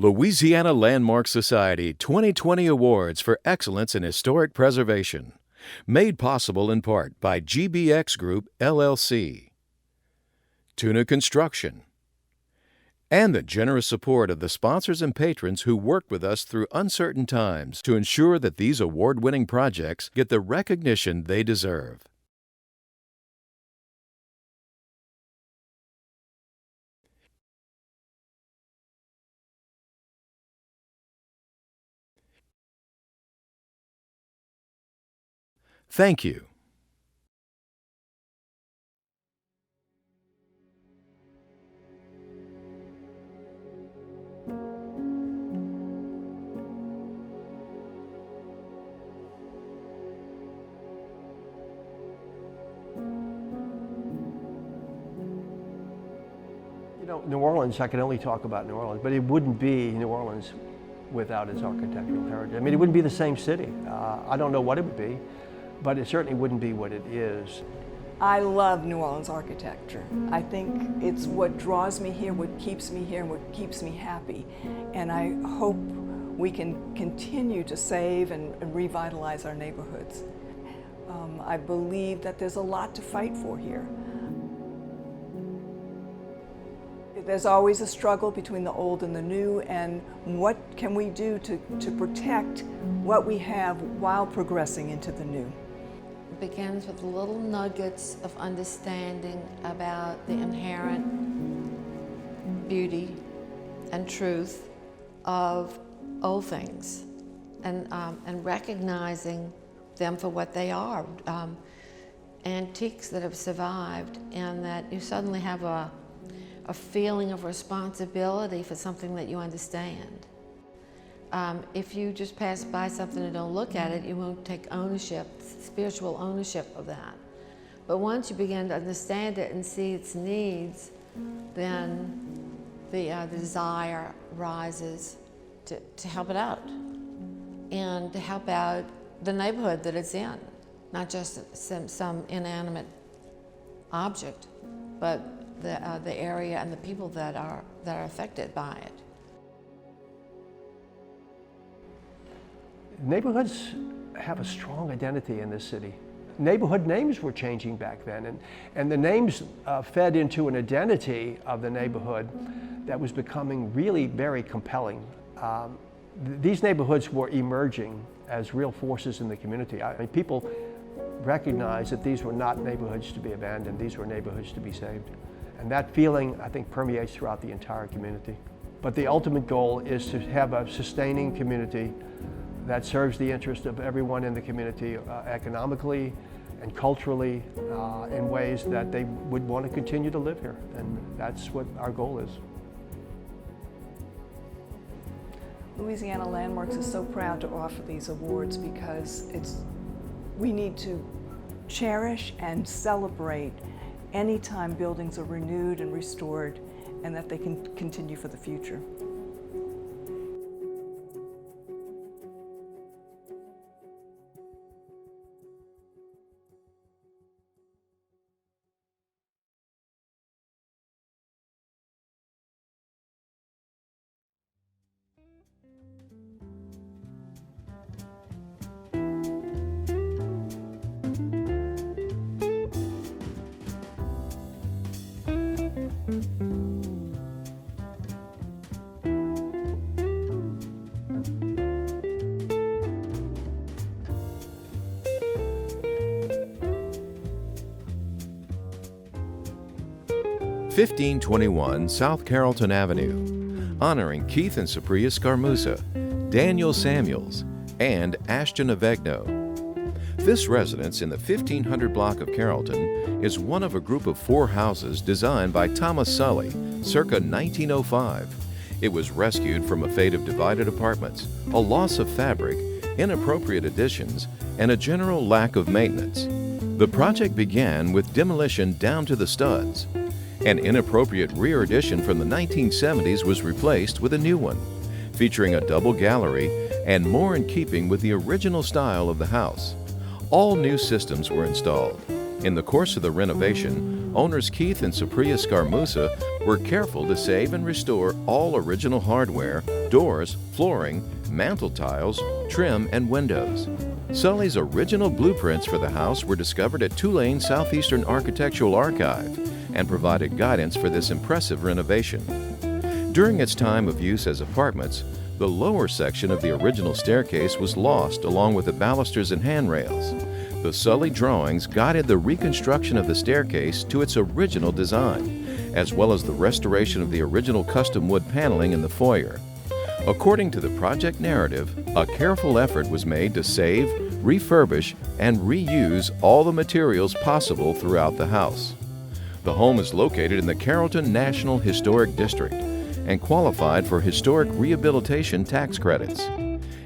Louisiana Landmarks Society 2020 Awards for Excellence in Historic Preservation. Made possible in part by GBX Group, LLC. Tuna Construction. And the generous support of the sponsors and patrons who work with us through uncertain times to ensure that these award-winning projects get the recognition they deserve. Thank you. New Orleans, I can only talk about New Orleans, but it wouldn't be New Orleans without its architectural heritage. I mean, it wouldn't be the same city. I don't know what it would be, but it certainly wouldn't be what it is. I love New Orleans architecture. I think it's what draws me here, what keeps me here, and what keeps me happy. And I hope we can continue to save and revitalize our neighborhoods. I believe that there's a lot to fight for here. There's always a struggle between the old and the new, and what can we do to protect what we have while progressing into the new? It begins with little nuggets of understanding about the inherent beauty and truth of old things, and recognizing them for what they are, antiques that have survived, and that you suddenly have a feeling of responsibility for something that you understand. If you just pass by something and don't look at it, you won't take ownership, spiritual ownership of that. But once you begin to understand it and see its needs, then the desire rises to help it out and to help out the neighborhood that it's in, not just some inanimate object, but the area and the people that are affected by it. Neighborhoods have a strong identity in this city. Neighborhood names were changing back then, and the names fed into an identity of the neighborhood that was becoming really very compelling. These neighborhoods were emerging as real forces in the community. I mean, people recognized that these were not neighborhoods to be abandoned, these were neighborhoods to be saved. And that feeling, I think, permeates throughout the entire community. But the ultimate goal is to have a sustaining community that serves the interest of everyone in the community economically and culturally in ways that they would want to continue to live here. And that's what our goal is. Louisiana Landmarks is so proud to offer these awards because we need to cherish and celebrate anytime buildings are renewed and restored, and that they can continue for the future. (1521) South Carrollton Avenue, honoring Keith and Cypria Scarmusa, Daniel Samuels, and Ashton Avegno. This residence in the 1500 block of Carrollton is one of a group of 4 houses designed by Thomas Sully, circa 1905. It was rescued from a fate of divided apartments, a loss of fabric, inappropriate additions, and a general lack of maintenance. The project began with demolition down to the studs. An inappropriate rear addition from the 1970s was replaced with a new one, featuring a double gallery and more in keeping with the original style of the house. All new systems were installed. In the course of the renovation, owners Keith and Cypria Scarmusa were careful to save and restore all original hardware, doors, flooring, mantel tiles, trim, and windows. Sully's original blueprints for the house were discovered at Tulane Southeastern Architectural Archive and provided guidance for this impressive renovation. During its time of use as apartments, the lower section of the original staircase was lost along with the balusters and handrails. The Sully drawings guided the reconstruction of the staircase to its original design, as well as the restoration of the original custom wood paneling in the foyer. According to the project narrative, a careful effort was made to save, refurbish, and reuse all the materials possible throughout the house. The home is located in the Carrollton National Historic District and qualified for historic rehabilitation tax credits.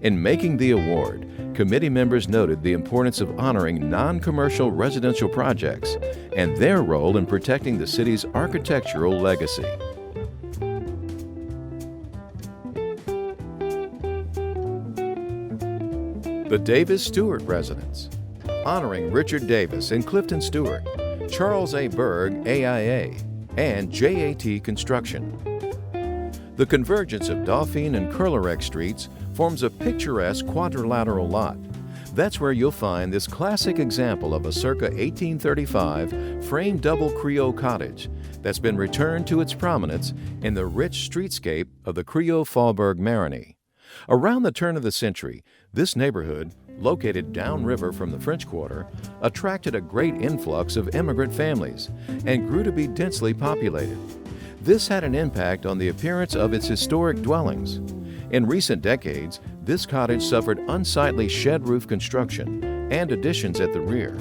In making the award, committee members noted the importance of honoring non-commercial residential projects and their role in protecting the city's architectural legacy. The Davis Stewart Residence, honoring Richard Davis and Clifton Stewart, Charles A. Berg, AIA, and JAT Construction. The convergence of Dauphine and Curlerec Streets forms a picturesque quadrilateral lot. That's where you'll find this classic example of a circa 1835 frame double Creole cottage that's been returned to its prominence in the rich streetscape of the Creole Faubourg Marigny. Around the turn of the century, this neighborhood, located downriver from the French Quarter, attracted a great influx of immigrant families and grew to be densely populated. This had an impact on the appearance of its historic dwellings. In recent decades, this cottage suffered unsightly shed roof construction and additions at the rear.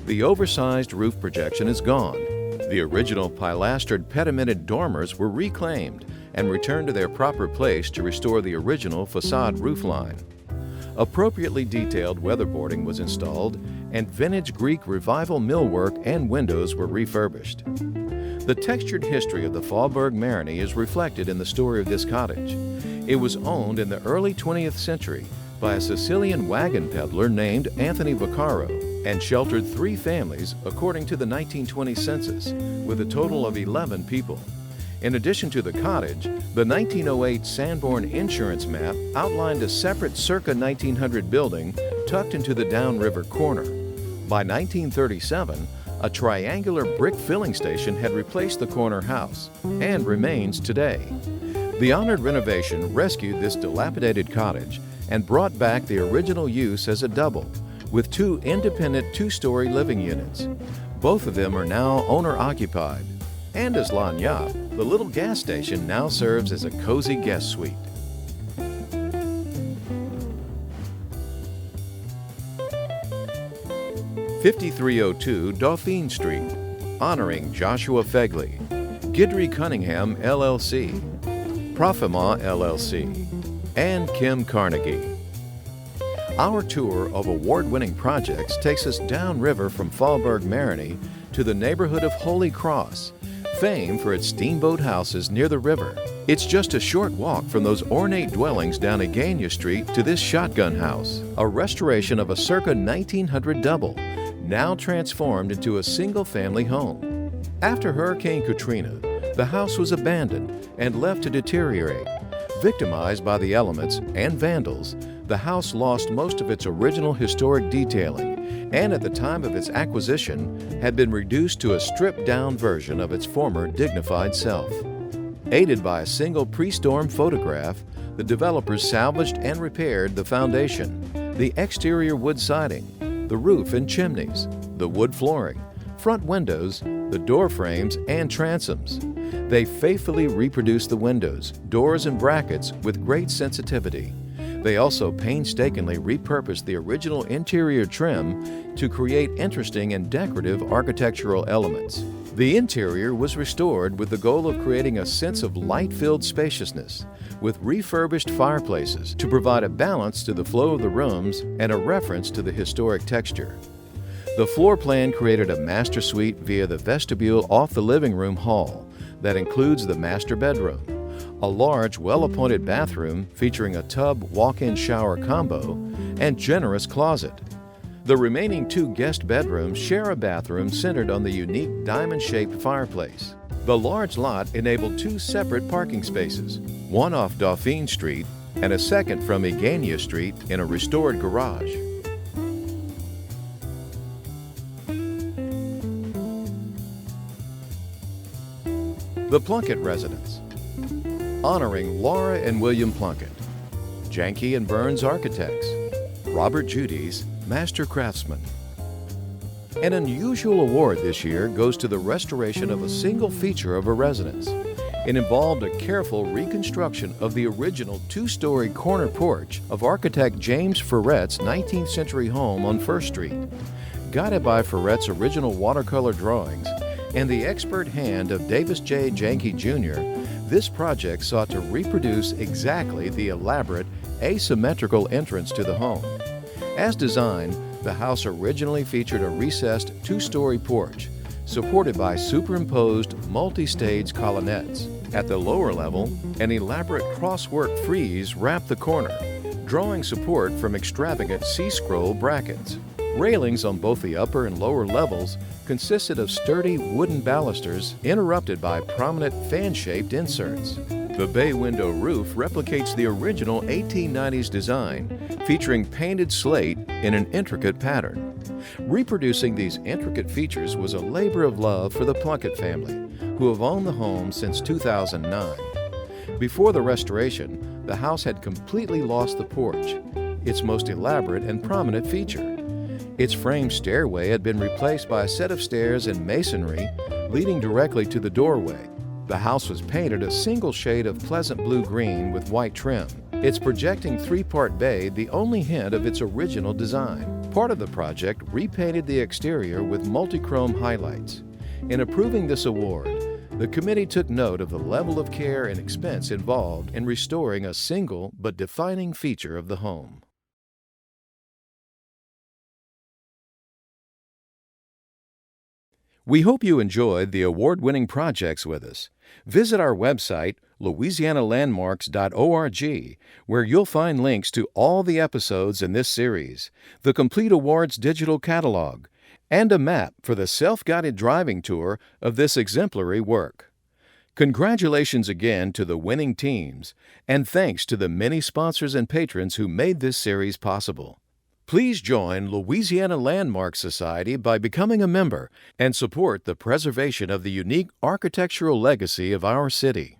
The oversized roof projection is gone. The original pilastered pedimented dormers were reclaimed and returned to their proper place to restore the original facade roofline. Appropriately detailed weatherboarding was installed, and vintage Greek revival millwork and windows were refurbished. The textured history of the Faubourg Marigny is reflected in the story of this cottage. It was owned in the early 20th century by a Sicilian wagon peddler named Anthony Vaccaro and sheltered 3 families according to the 1920 census, with a total of 11 people. In addition to the cottage, the 1908 Sanborn insurance map outlined a separate circa 1900 building tucked into the downriver corner. By 1937, a triangular brick filling station had replaced the corner house and remains today. The honored renovation rescued this dilapidated cottage and brought back the original use as a double, with 2 independent 2-story living units. Both of them are now owner-occupied. And as Lagniappe, the little gas station now serves as a cozy guest suite. (5302) Dauphine Street, honoring Joshua Fegley, Guidry Cunningham LLC, Profima LLC, and Kim Carnegie. Our tour of award-winning projects takes us downriver from Faubourg Marigny to the neighborhood of Holy Cross, famed for its steamboat houses near the river. It's just a short walk from those ornate dwellings down Agania Street to this shotgun house, a restoration of a circa 1900 double, now transformed into a single-family home. After Hurricane Katrina, the house was abandoned and left to deteriorate. Victimized by the elements and vandals, the house lost most of its original historic detailing, and at the time of its acquisition had been reduced to a stripped-down version of its former dignified self. Aided by a single pre-storm photograph, the developers salvaged and repaired the foundation, the exterior wood siding, the roof and chimneys, the wood flooring, front windows, the door frames, and transoms. They faithfully reproduced the windows, doors, and brackets with great sensitivity. They also painstakingly repurposed the original interior trim to create interesting and decorative architectural elements. The interior was restored with the goal of creating a sense of light-filled spaciousness, with refurbished fireplaces to provide a balance to the flow of the rooms and a reference to the historic texture. The floor plan created a master suite via the vestibule off the living room hall that includes the master bedroom, a large, well-appointed bathroom featuring a tub walk-in shower combo, and generous closet. The remaining 2 guest bedrooms share a bathroom centered on the unique diamond-shaped fireplace. The large lot enabled two separate parking spaces, one off Dauphine Street and a second from Igania Street in a restored garage. The Plunkett Residence, honoring Laura and William Plunkett, Janke and Burns Architects, Robert Judy's Master Craftsman. An unusual award this year goes to the restoration of a single feature of a residence. It involved a careful reconstruction of the original two-story corner porch of architect James Ferret's 19th century home on First Street. Guided by Ferret's original watercolor drawings and the expert hand of Davis J. Janke Jr., this project sought to reproduce exactly the elaborate, asymmetrical entrance to the home. As designed, the house originally featured a recessed two-story porch, supported by superimposed multi-stage colonnettes. At the lower level, an elaborate crosswork frieze wrapped the corner, drawing support from extravagant C-scroll brackets. Railings on both the upper and lower levels consisted of sturdy wooden balusters interrupted by prominent fan-shaped inserts. The bay window roof replicates the original 1890s design, featuring painted slate in an intricate pattern. Reproducing these intricate features was a labor of love for the Plunkett family, who have owned the home since 2009. Before the restoration, the house had completely lost the porch, its most elaborate and prominent feature. Its framed stairway had been replaced by a set of stairs in masonry leading directly to the doorway. The house was painted a single shade of pleasant blue-green with white trim, its projecting three-part bay the only hint of its original design. Part of the project repainted the exterior with multi-chrome highlights. In approving this award, the committee took note of the level of care and expense involved in restoring a single but defining feature of the home. We hope you enjoyed the award-winning projects with us. Visit our website, louisianalandmarks.org, where you'll find links to all the episodes in this series, the complete awards digital catalog, and a map for the self-guided driving tour of this exemplary work. Congratulations again to the winning teams, and thanks to the many sponsors and patrons who made this series possible. Please join Louisiana Landmarks Society by becoming a member and support the preservation of the unique architectural legacy of our city.